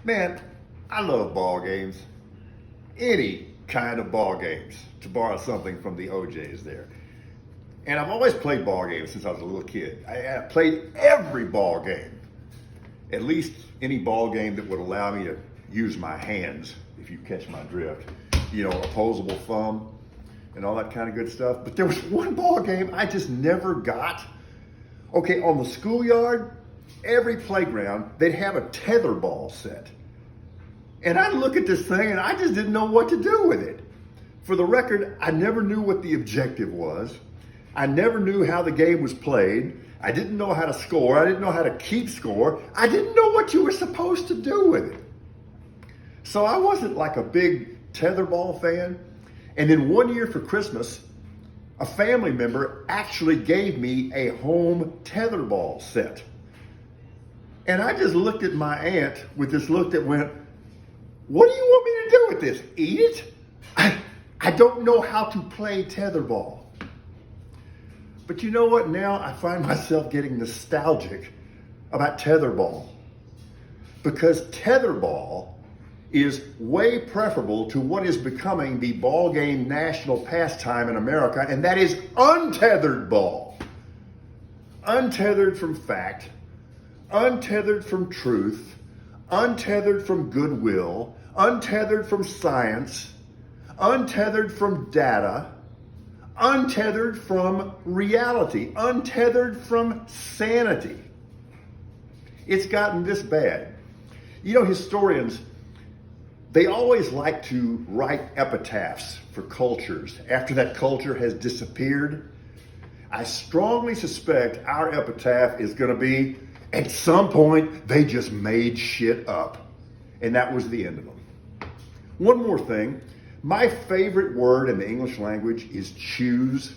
Man, I love ball games. Any kind of ball games, to borrow something from the OJs there. And I've always played ball games since I was a little kid. I played every ball game. At least any ball game that would allow me to use my hands, if you catch my drift. You know, opposable thumb and all that kind of good stuff. But there was one ball game I just never got. Okay, on the schoolyard, every playground, they'd have a tether ball set. And I'd look at this thing and I just didn't know what to do with it. For the record, I never knew what the objective was. I never knew how the game was played. I didn't know how to score. I didn't know how to keep score. I didn't know what you were supposed to do with it. So I wasn't like a big tetherball fan. And then one year for Christmas, a family member actually gave me a home tetherball set. And I just looked at my aunt with this look that went, "What do you want me to do with this? Eat it? I don't know how to play tetherball." But you know what? Now I find myself getting nostalgic about tetherball, because tetherball is way preferable to what is becoming the ball game national pastime in America, and that is untethered ball. Untethered from fact, untethered from truth, untethered from goodwill, untethered from science, untethered from data, untethered from reality, untethered from sanity. It's gotten this bad. You know, historians, they always like to write epitaphs for cultures after that culture has disappeared. I strongly suspect our epitaph is going to be, at some point, they just made shit up. And that was the end of them. One more thing. My favorite word in the English language is choose,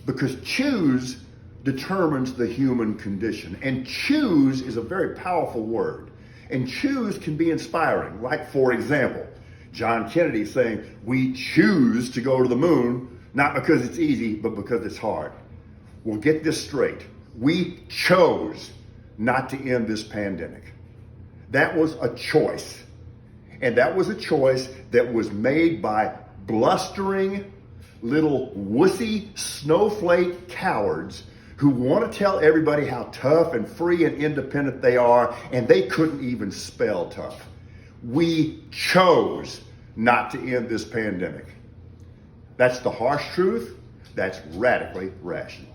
because choose determines the human condition. And choose is a very powerful word. And choose can be inspiring. Like, for example, John Kennedy saying, "We choose to go to the moon, not because it's easy, but because it's hard." Well, get this straight. We chose not to end this pandemic. That was a choice. And that was a choice that was made by blustering little wussy snowflake cowards who want to tell everybody how tough and free and independent they are, and they couldn't even spell tough. We chose not to end this pandemic. That's the harsh truth. That's radically rational.